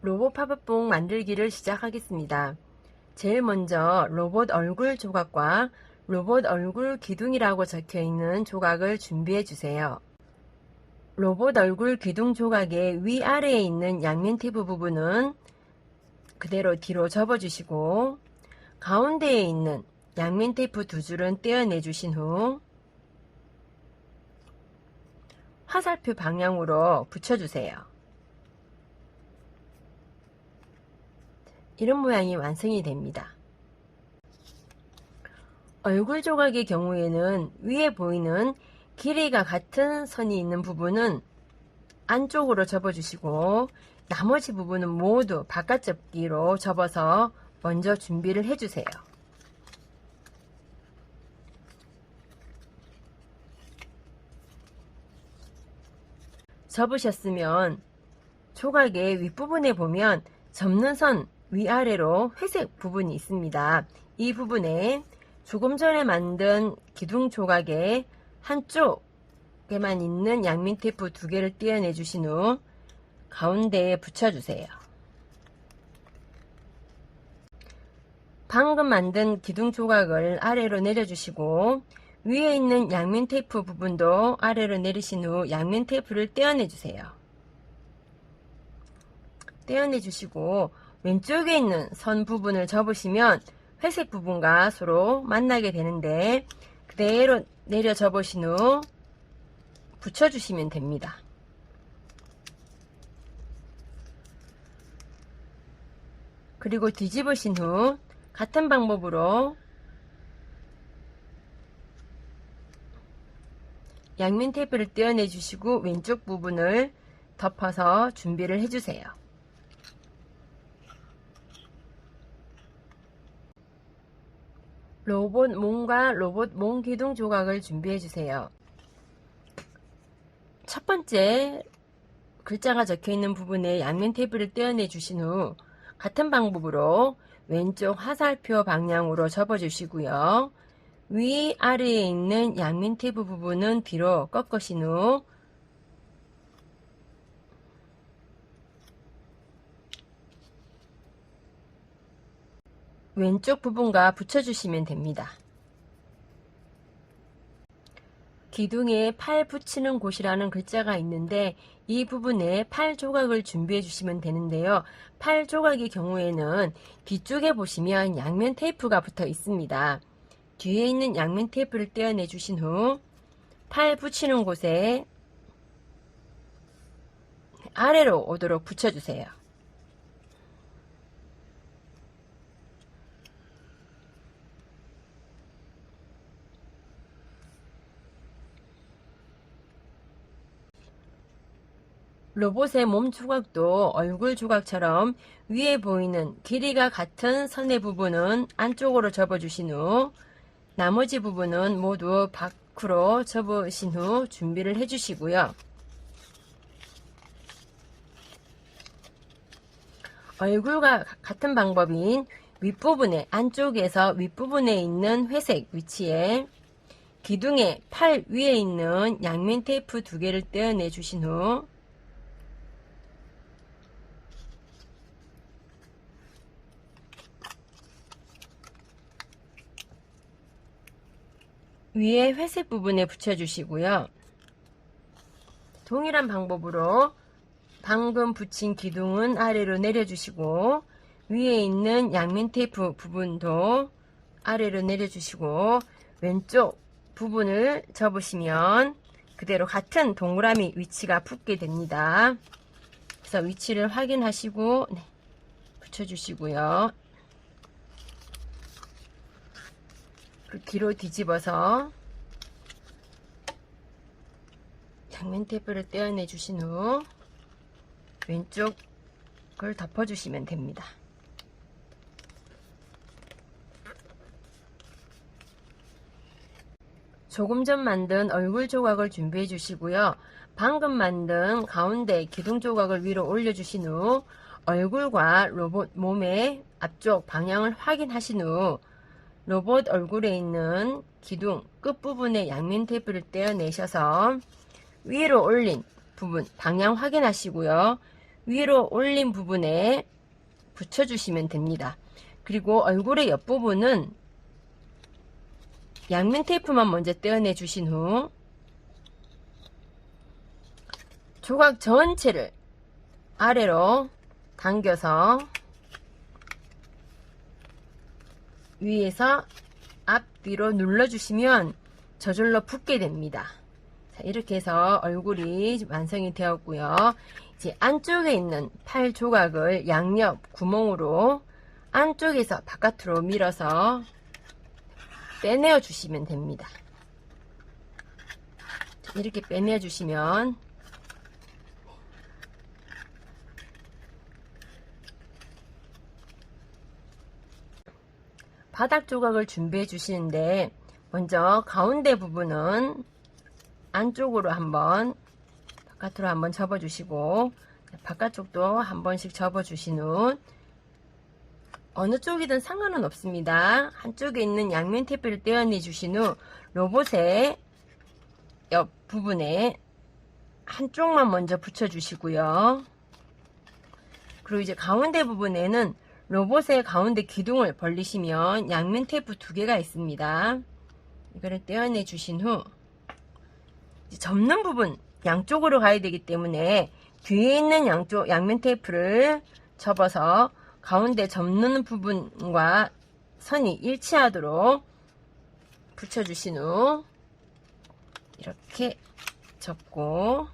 로봇 팝업봉 만들기를 시작하겠습니다. 제일 먼저 로봇 얼굴 조각과 로봇 얼굴 기둥이라고 적혀있는 조각을 준비해 주세요. 로봇 얼굴 기둥 조각의 위아래에 있는 양면 테이프 부분은 그대로 뒤로 접어주시고 가운데에 있는 양면 테이프 두 줄은 떼어내 주신 후 화살표 방향으로 붙여주세요. 이런 모양이 완성이 됩니다. 얼굴 조각의 경우에는 위에 보이는 길이가 같은 선이 있는 부분은 안쪽으로 접어주시고 나머지 부분은 모두 바깥접기로 접어서 먼저 준비를 해주세요. 접으셨으면 조각의 윗부분에 보면 접는 선 위아래로 회색 부분이 있습니다. 이 부분에 조금 전에 만든 기둥 조각의 한쪽에만 있는 양면 테이프 두 개를 떼어내 주신 후 가운데에 붙여주세요. 방금 만든 기둥 조각을 아래로 내려주시고 위에 있는 양면 테이프 부분도 아래로 내리신 후 양면 테이프를 떼어내 주세요. 떼어내 주시고 왼쪽에 있는 선 부분을 접으시면 회색 부분과 서로 만나게 되는데 그대로 내려 접으신 후 붙여주시면 됩니다. 그리고 뒤집으신 후 같은 방법으로 양면 테이프를 떼어내 주시고 왼쪽 부분을 덮어서 준비를 해주세요. 로봇 몸과 로봇 몸 기둥 조각을 준비해 주세요. 첫 번째 글자가 적혀 있는 부분에 양면 테이프를 떼어내 주신 후 같은 방법으로 왼쪽 화살표 방향으로 접어 주시고요. 위아래에 있는 양면 테이프 부분은 뒤로 꺾으신 후 왼쪽 부분과 붙여주시면 됩니다. 기둥에 팔 붙이는 곳이라는 글자가 있는데 이 부분에 팔 조각을 준비해 주시면 되는데요. 팔 조각의 경우에는 뒤쪽에 보시면 양면 테이프가 붙어 있습니다. 뒤에 있는 양면 테이프를 떼어내 주신 후 팔 붙이는 곳에 아래로 오도록 붙여주세요. 로봇의 몸 조각도 얼굴 조각처럼 위에 보이는 길이가 같은 선의 부분은 안쪽으로 접어주신 후 나머지 부분은 모두 밖으로 접으신 후 준비를 해주시고요. 얼굴과 같은 방법인 윗부분에 안쪽에서 윗부분에 있는 회색 위치에 기둥의 팔 위에 있는 양면 테이프 두 개를 떼어내 주신 후 위에 회색 부분에 붙여주시고요. 동일한 방법으로 방금 붙인 기둥은 아래로 내려주시고 위에 있는 양면 테이프 부분도 아래로 내려주시고 왼쪽 부분을 접으시면 그대로 같은 동그라미 위치가 붙게 됩니다. 그래서 위치를 확인하시고 붙여주시고요. 뒤로 뒤집어서 양면 테이프를 떼어내 주신 후 왼쪽을 덮어주시면 됩니다. 조금 전 만든 얼굴 조각을 준비해 주시고요. 방금 만든 가운데 기둥 조각을 위로 올려주신 후 얼굴과 로봇 몸의 앞쪽 방향을 확인하신 후 로봇 얼굴에 있는 기둥 끝부분에 양면 테이프를 떼어내셔서 위로 올린 부분 방향 확인하시고요. 위로 올린 부분에 붙여주시면 됩니다. 그리고 얼굴의 옆부분은 양면 테이프만 먼저 떼어내 주신 후 조각 전체를 아래로 당겨서 위에서 앞뒤로 눌러주시면 저절로 붙게 됩니다. 자, 이렇게 해서 얼굴이 완성이 되었고요. 이제 안쪽에 있는 팔 조각을 양옆 구멍으로 안쪽에서 바깥으로 밀어서 빼내어 주시면 됩니다. 자, 이렇게 빼내어 주시면 바닥 조각을 준비해 주시는데, 먼저 가운데 부분은 안쪽으로 한번 바깥으로 한번 접어 주시고 바깥쪽도 한 번씩 접어 주신 후 어느 쪽이든 상관은 없습니다. 한쪽에 있는 양면 테이프를 떼어내 주신 후 로봇의 옆 부분에 한쪽만 먼저 붙여 주시고요. 그리고 이제 가운데 부분에는 로봇의 가운데 기둥을 벌리시면 양면 테이프 2개가 있습니다. 이거를 떼어내 주신 후 접는 부분 양쪽으로 가야 되기 때문에 뒤에 있는 양쪽 양면 테이프를 접어서 가운데 접는 부분과 선이 일치하도록 붙여주신 후 이렇게 접고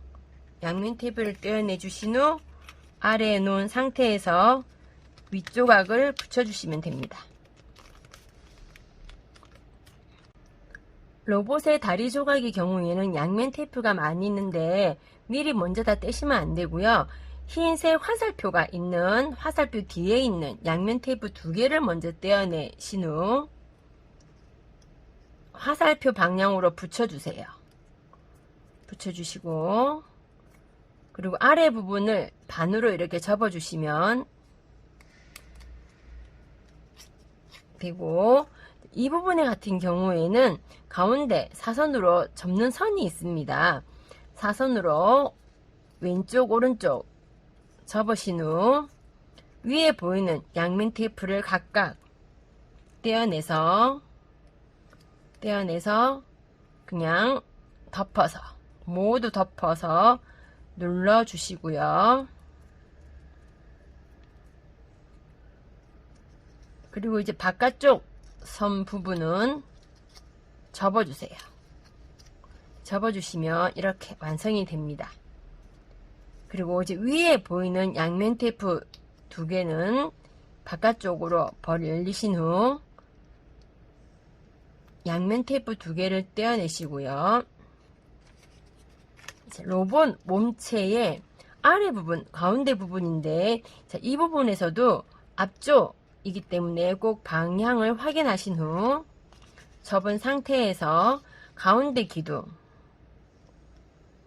양면 테이프를 떼어내 주신 후 아래에 놓은 상태에서 윗조각을 붙여주시면 됩니다. 로봇의 다리 조각의 경우에는 양면 테이프가 많이 있는데 미리 먼저 다 떼시면 안 되고요. 흰색 화살표가 있는 화살표 뒤에 있는 양면 테이프 2개를 먼저 떼어내신 후 화살표 방향으로 붙여주세요. 붙여주시고 그리고 아래 부분을 반으로 이렇게 접어주시면 되고, 이 부분에 같은 경우에는 가운데 사선으로 접는 선이 있습니다. 사선으로 왼쪽 오른쪽 접으신 후 위에 보이는 양면 테이프를 각각 떼어내서 그냥 덮어서 모두 덮어서 눌러 주시고요. 그리고 이제 바깥쪽 선 부분은 접어주세요. 접어주시면 이렇게 완성이 됩니다. 그리고 이제 위에 보이는 양면 테이프 2개는 바깥쪽으로 벌리신 후 양면 테이프 2개를 떼어내시고요. 이제 로봇 몸체의 아래 부분, 가운데 부분인데, 자, 이 부분에서도 앞쪽이기 때문에 꼭 방향을 확인하신 후 접은 상태에서 가운데 기둥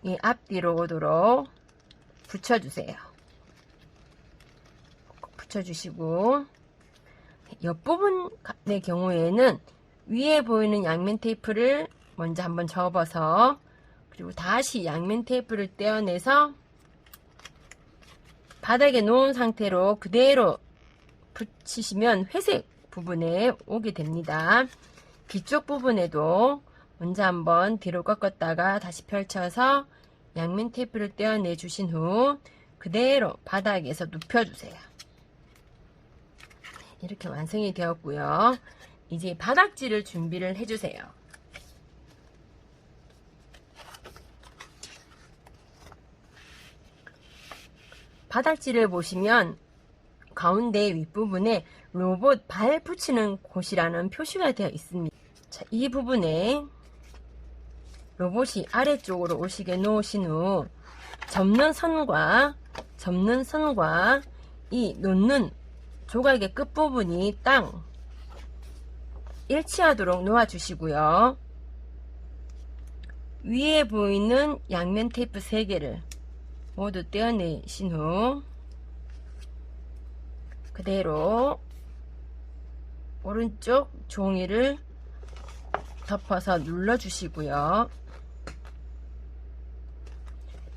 이 앞뒤로 오도록 붙여주세요. 붙여주시고 옆부분의 경우에는 위에 보이는 양면 테이프를 먼저 한번 접어서 그리고 다시 양면 테이프를 떼어내서 바닥에 놓은 상태로 그대로 붙이시면 회색 부분에 오게 됩니다. 뒤쪽 부분에도 먼저 한번 뒤로 꺾었다가 다시 펼쳐서 양면 테이프를 떼어내 주신 후 그대로 바닥에서 눕혀주세요. 이렇게 완성이 되었고요. 이제 바닥지를 준비를 해주세요. 바닥지를 보시면 가운데 윗부분에 로봇 발 붙이는 곳이라는 표시가 되어 있습니다. 자, 이 부분에 로봇이 아래쪽으로 오시게 놓으신 후 접는 선과 이 놓는 조각의 끝부분이 딱 일치하도록 놓아주시고요. 위에 보이는 양면 테이프 3개를 모두 떼어내신 후 그대로 오른쪽 종이를 덮어서 눌러주시고요.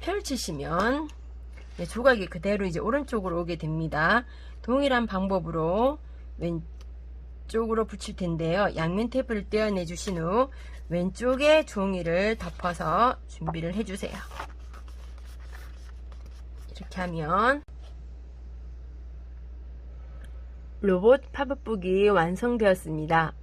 펼치시면 조각이 그대로 이제 오른쪽으로 오게 됩니다. 동일한 방법으로 왼쪽으로 붙일 텐데요. 양면 테이프를 떼어내 주신 후 왼쪽에 종이를 덮어서 준비를 해주세요. 이렇게 하면 로봇 팝업북이 완성되었습니다.